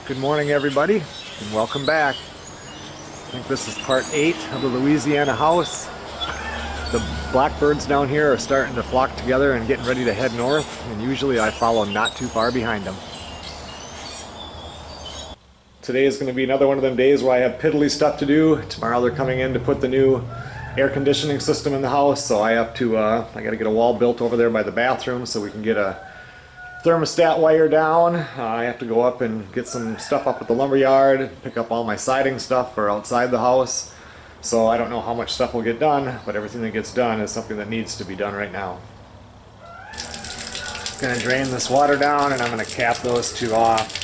Good morning, everybody, and welcome back. I think this is part 8 of the Louisiana House. The blackbirds down here are starting to flock together and getting ready to head north, and usually I follow not too far behind them. Today is going to be another one of them days where I have piddly stuff to do. Tomorrow they're coming in to put the new air conditioning system in the house, so I have to, I got to get a wall built over there by the bathroom so we can get a thermostat wire down. I have to go up and get some stuff up at the lumber yard, pick up all my siding stuff for outside the house. So I don't know how much stuff will get done, but everything that gets done is something that needs to be done right now. I'm going to drain this water down and I'm going to cap those two off.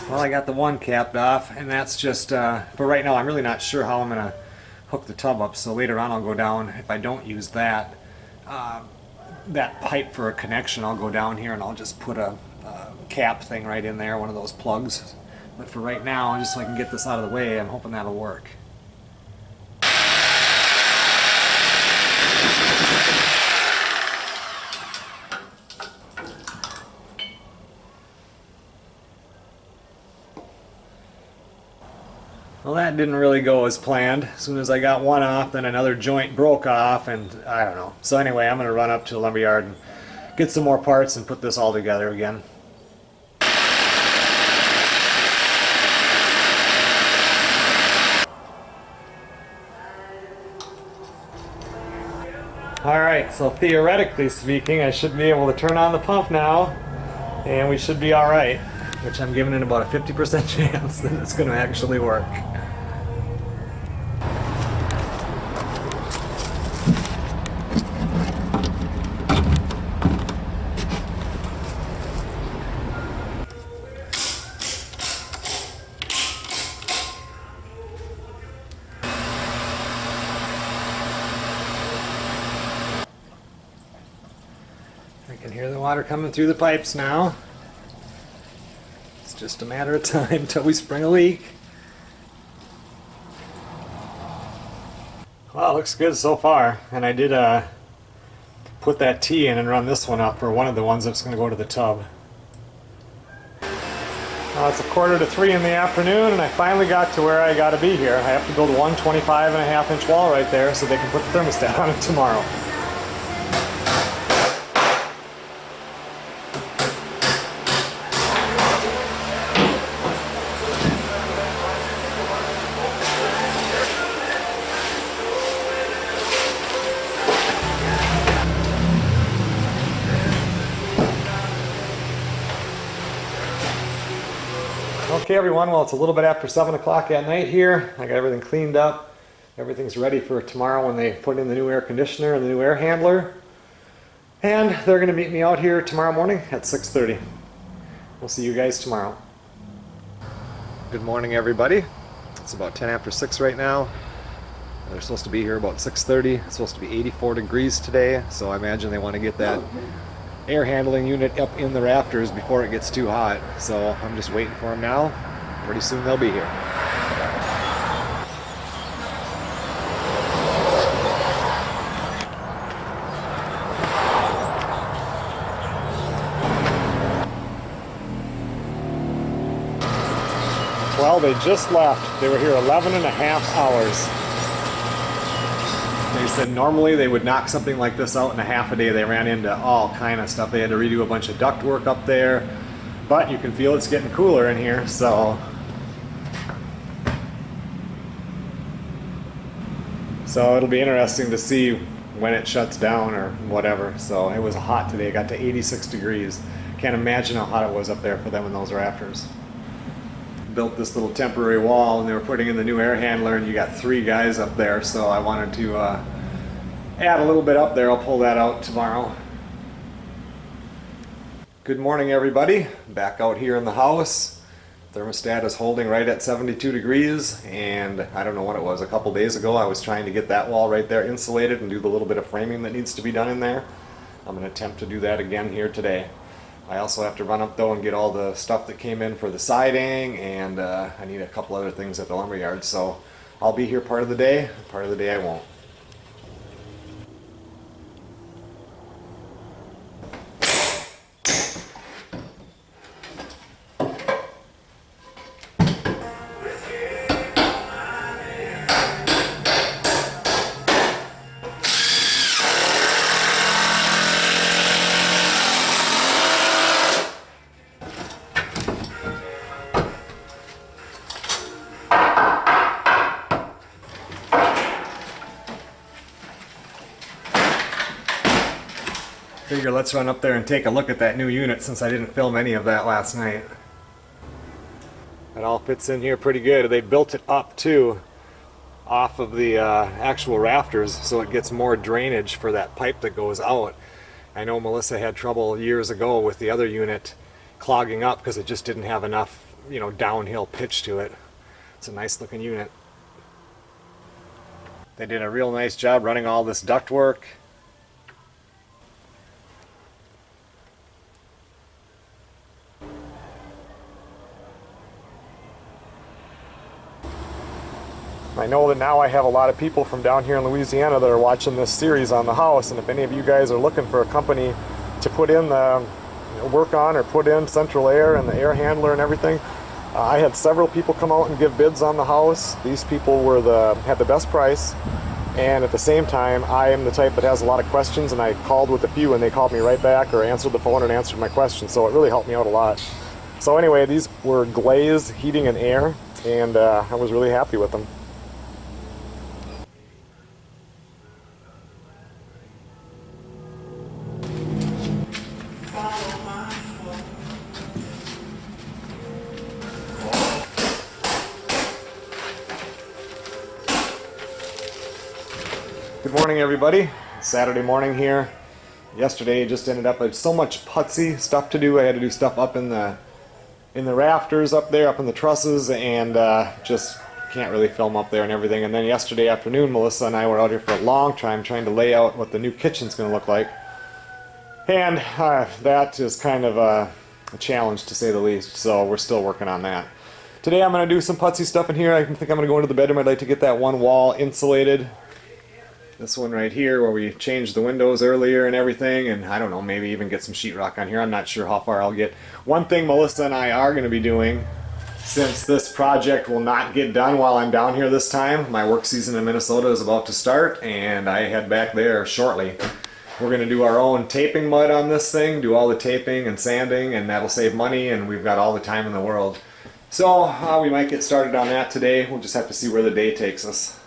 Well, I got the one capped off, and that's just, for right now, I'm really not sure how I'm going to hook the tub up, so later on I'll go down. If I don't use that, that pipe for a connection, I'll go down here and I'll just put a cap thing right in there, one of those plugs. But for right now, just so I can get this out of the way, I'm hoping that'll work. Well, that didn't really go as planned. As soon as I got one off, then another joint broke off, and I don't know. So anyway, I'm going to run up to the lumberyard and get some more parts and put this all together again. Alright, so theoretically speaking, I should be able to turn on the pump now, and we should be alright. Which I'm giving it about a 50% chance that it's going to actually work. I can hear the water coming through the pipes now. It's just a matter of time until we spring a leak. Well, it looks good so far. And I did put that T in and run this one up for one of the ones that's going to go to the tub. It's a 2:45 in the afternoon, and I finally got to where I got to be here. I have to build one 25.5-inch wall right there so they can put the thermostat on it tomorrow. Okay everyone, well it's a little bit after 7 o'clock at night here. I got everything cleaned up. Everything's ready for tomorrow when they put in the new air conditioner and the new air handler. And they're going to meet me out here tomorrow morning at 6:30. We'll see you guys tomorrow. Good morning everybody. It's about 10 after 6 right now. They're supposed to be here about 6:30. It's supposed to be 84 degrees today, so I imagine they want to get that air handling unit up in the rafters before it gets too hot. So I'm just waiting for them now. Pretty soon they'll be here. Well, they just left. They were here 11.5 hours. They said normally they would knock something like this out in a half a day. They ran into all kind of stuff. They had to redo a bunch of duct work up there, but you can feel it's getting cooler in here, so it'll be interesting to see when it shuts down or whatever. So it was hot today. It got to 86 degrees. Can't imagine how hot it was up there for them in those rafters. Built this little temporary wall, and they were putting in the new air handler, and you got 3 guys up there, so I wanted to add a little bit up there. I'll pull that out tomorrow. Good morning everybody. Back out here in the house. Thermostat is holding right at 72 degrees, and I don't know what it was, a couple days ago I was trying to get that wall right there insulated and do the little bit of framing that needs to be done in there. I'm going to attempt to do that again here today. I also have to run up though and get all the stuff that came in for the siding, and I need a couple other things at the lumberyard. So I'll be here part of the day I won't. Figure let's run up there and take a look at that new unit since I didn't film any of that last night. It all fits in here pretty good. They built it up too off of the actual rafters so it gets more drainage for that pipe that goes out. I know Melissa had trouble years ago with the other unit clogging up because it just didn't have enough, you know, downhill pitch to it. It's a nice looking unit. They did a real nice job running all this ductwork. I know that now I have a lot of people from down here in Louisiana that are watching this series on the house, and if any of you guys are looking for a company to put in the work on or put in central air and the air handler and everything, I had several people come out and give bids on the house. These people had the best price, and at the same time I am the type that has a lot of questions, and I called with a few and they called me right back or answered the phone and answered my questions, so it really helped me out a lot. So anyway, these were Glaze Heating and Air, and I was really happy with them. Good morning, everybody. It's Saturday morning here. Yesterday just ended up with so much putsy stuff to do. I had to do stuff up in the rafters up there, up in the trusses, and just can't really film up there and everything. And then yesterday afternoon, Melissa and I were out here for a long time trying to lay out what the new kitchen's going to look like. And that is kind of a challenge, to say the least, so we're still working on that. Today I'm going to do some putsy stuff in here. I think I'm going to go into the bedroom. I'd like to get that one wall insulated. This one right here where we changed the windows earlier and everything, and I don't know, maybe even get some sheetrock on here. I'm not sure how far I'll get. One thing Melissa and I are going to be doing, since this project will not get done while I'm down here this time, my work season in Minnesota is about to start and I head back there shortly. We're going to do our own taping mud on this thing, do all the taping and sanding, and that'll save money, and we've got all the time in the world. So we might get started on that today. We'll just have to see where the day takes us.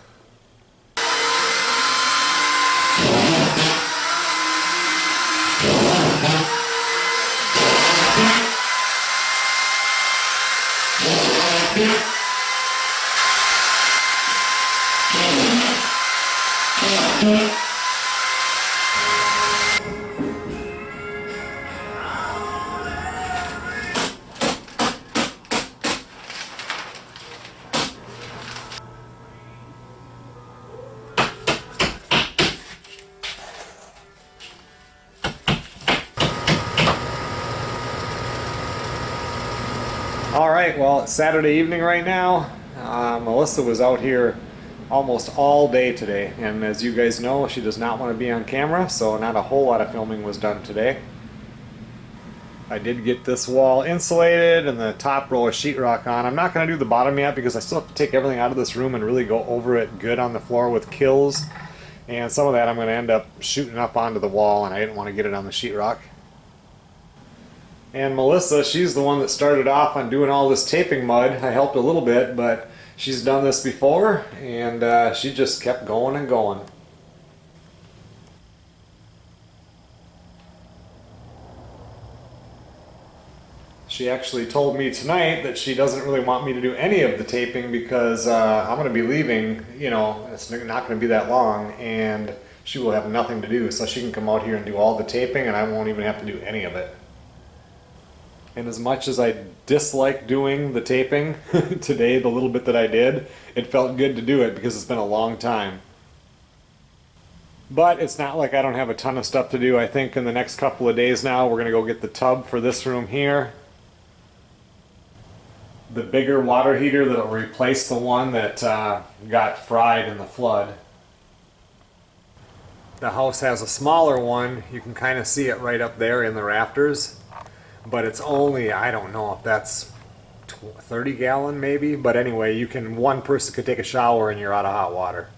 Alright, well, it's Saturday evening right now. Melissa was out here almost all day today, and as you guys know, she does not want to be on camera, so not a whole lot of filming was done today. I did get this wall insulated and the top row of sheetrock on. I'm not going to do the bottom yet because I still have to take everything out of this room and really go over it good on the floor with kills, and some of that I'm going to end up shooting up onto the wall, and I didn't want to get it on the sheetrock. And Melissa, she's the one that started off on doing all this taping mud. I helped a little bit, but she's done this before, and she just kept going and going. She actually told me tonight that she doesn't really want me to do any of the taping because I'm going to be leaving, you know, it's not going to be that long, and she will have nothing to do, so she can come out here and do all the taping and I won't even have to do any of it. And as much as I dislike doing the taping today, the little bit that I did, it felt good to do it because it's been a long time. But it's not like I don't have a ton of stuff to do. I think in the next couple of days now, we're gonna go get the tub for this room here. The bigger water heater that'll replace the one that got fried in the flood. The house has a smaller one. You can kind of see it right up there in the rafters. But it's only, I don't know if that's 30 gallon maybe. But anyway, one person could take a shower and you're out of hot water.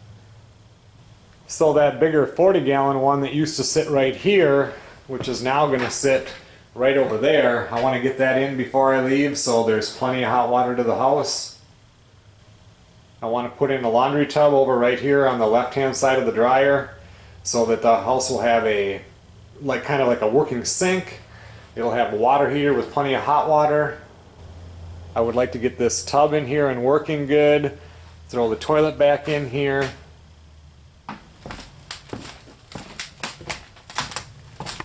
So that bigger 40 gallon one that used to sit right here, which is now going to sit right over there, I want to get that in before I leave so there's plenty of hot water to the house. I want to put in a laundry tub over right here on the left hand side of the dryer so that the house will have a kind of like a working sink. It'll have a water heater with plenty of hot water. I would like to get this tub in here and working good. Throw the toilet back in here.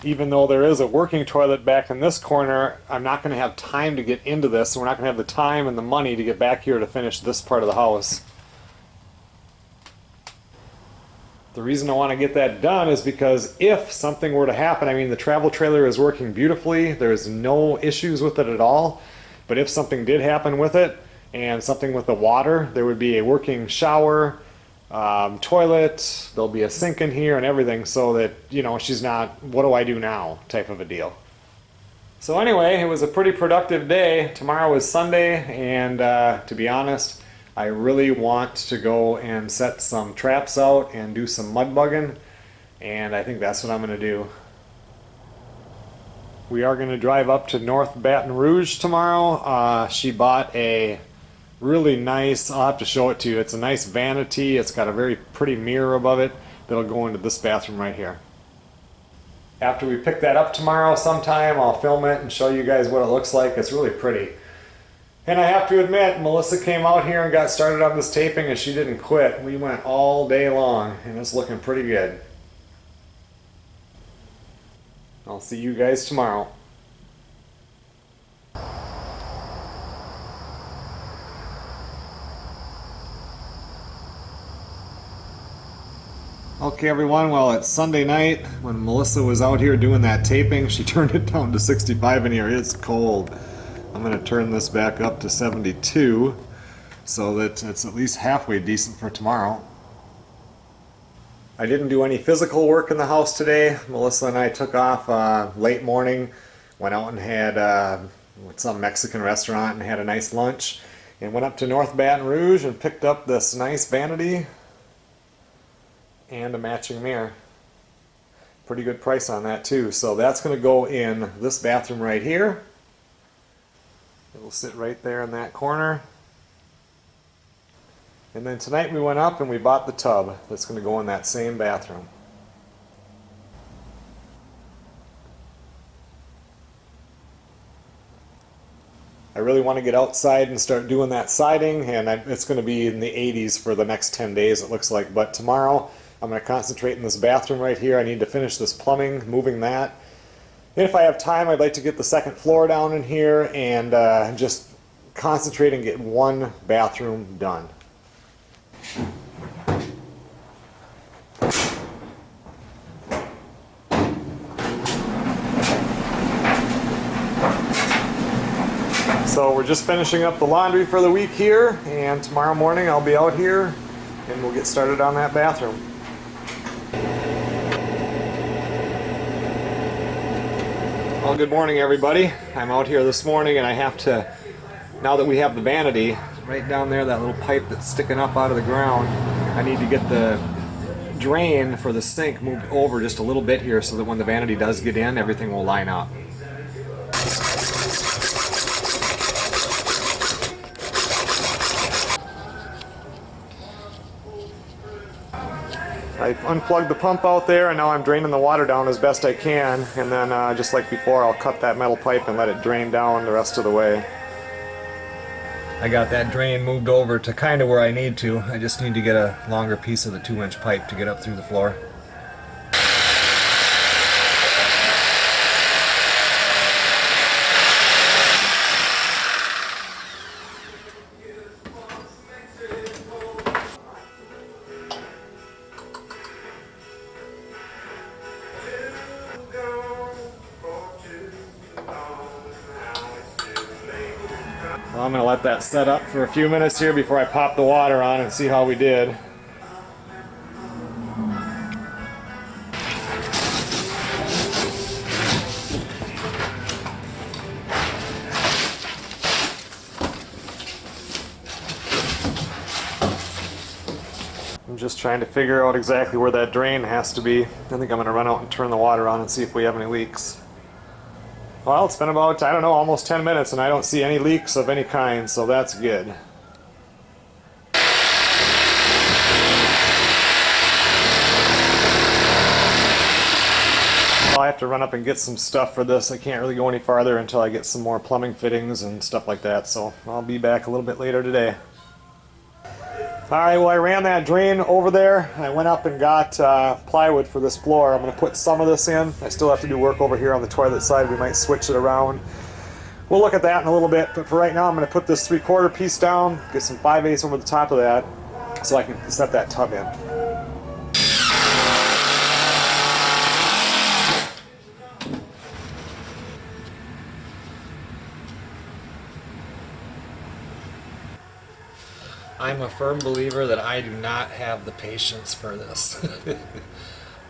Even though there is a working toilet back in this corner, I'm not going to have time to get into this, so we're not going to have the time and the money to get back here to finish this part of the house. The reason I want to get that done is because if something were to happen, I mean the travel trailer is working beautifully, there's no issues with it at all, but if something did happen with it and something with the water, there would be a working shower, toilet, there'll be a sink in here and everything so that, you know, she's not, what do I do now type of a deal. So anyway, it was a pretty productive day. Tomorrow is Sunday, and to be honest, I really want to go and set some traps out and do some mud bugging, and I think that's what I'm going to do. We are going to drive up to North Baton Rouge tomorrow. She bought a really nice, I'll have to show it to you, it's a nice vanity. It's got a very pretty mirror above it that'll go into this bathroom right here. After we pick that up tomorrow sometime, I'll film it and show you guys what it looks like. It's really pretty. And I have to admit, Melissa came out here and got started on this taping and she didn't quit. We went all day long and it's looking pretty good. I'll see you guys tomorrow. Okay everyone, well it's Sunday night. When Melissa was out here doing that taping, she turned it down to 65 in here. It's cold. I'm going to turn this back up to 72 so that it's at least halfway decent for tomorrow. I didn't do any physical work in the house today. Melissa and I took off late morning, went out and had some Mexican restaurant and had a nice lunch, and went up to North Baton Rouge and picked up this nice vanity and a matching mirror. Pretty good price on that too. So that's going to go in this bathroom right here. It'll sit right there in that corner. And then tonight we went up and we bought the tub that's going to go in that same bathroom. I really want to get outside and start doing that siding, and it's going to be in the 80s for the next 10 days it looks like. But tomorrow I'm going to concentrate in this bathroom right here. I need to finish this plumbing, moving that. And if I have time, I'd like to get the second floor down in here and just concentrate and get one bathroom done. So we're just finishing up the laundry for the week here, and tomorrow morning I'll be out here and we'll get started on that bathroom. Well, good morning everybody. I'm out here this morning and I have to, now that we have the vanity right down there, that little pipe that's sticking up out of the ground, I need to get the drain for the sink moved over just a little bit here so that when the vanity does get in, everything will line up. I unplugged the pump out there and now I'm draining the water down as best I can, and then just like before I'll cut that metal pipe and let it drain down the rest of the way. I got that drain moved over to kind of where I need to. I just need to get a longer piece of the 2-inch pipe to get up through the floor. Well, I'm going to let that set up for a few minutes here before I pop the water on and see how we did. I'm just trying to figure out exactly where that drain has to be. I think I'm going to run out and turn the water on and see if we have any leaks. Well, it's been about, I don't know, almost 10 minutes and I don't see any leaks of any kind, so that's good. I'll have to run up and get some stuff for this. I can't really go any farther until I get some more plumbing fittings and stuff like that, so I'll be back a little bit later today. Alright, well I ran that drain over there. I went up and got plywood for this floor. I'm going to put some of this in. I still have to do work over here on the toilet side. We might switch it around. We'll look at that in a little bit, but for right now I'm going to put this 3/4 piece down, get some 5/8 over the top of that so I can set that tub in. I'm a firm believer that I do not have the patience for this.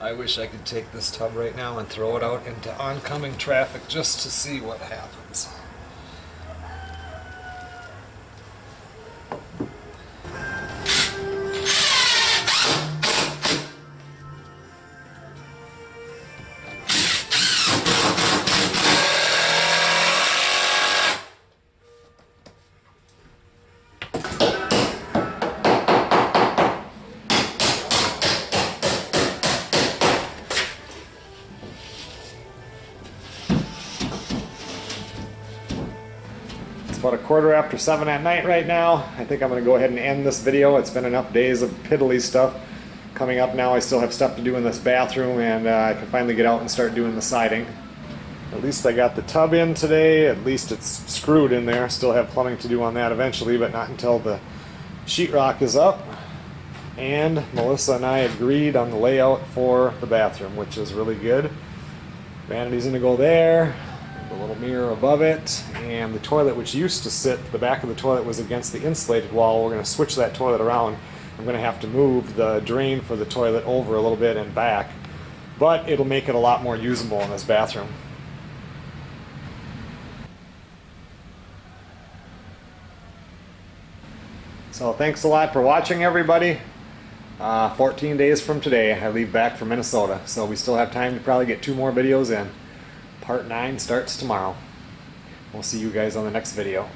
I wish I could take this tub right now and throw it out into oncoming traffic just to see what happens. About 7:15 at night right now. I think I'm going to go ahead and end this video. It's been enough days of piddly stuff coming up now. I still have stuff to do in this bathroom, and I can finally get out and start doing the siding. At least I got the tub in today. At least it's screwed in there. Still have plumbing to do on that eventually, but not until the sheetrock is up. And Melissa and I agreed on the layout for the bathroom, which is really good. Vanity's going to go there. The little mirror above it, and the toilet, which used to sit, the back of the toilet was against the insulated wall. We're going to switch that toilet around. I'm going to have to move the drain for the toilet over a little bit and back, but it'll make it a lot more usable in this bathroom. So thanks a lot for watching, everybody. 14 days from today I leave back for Minnesota, so we still have time to probably get 2 more videos in. Part 9 starts tomorrow. We'll see you guys on the next video.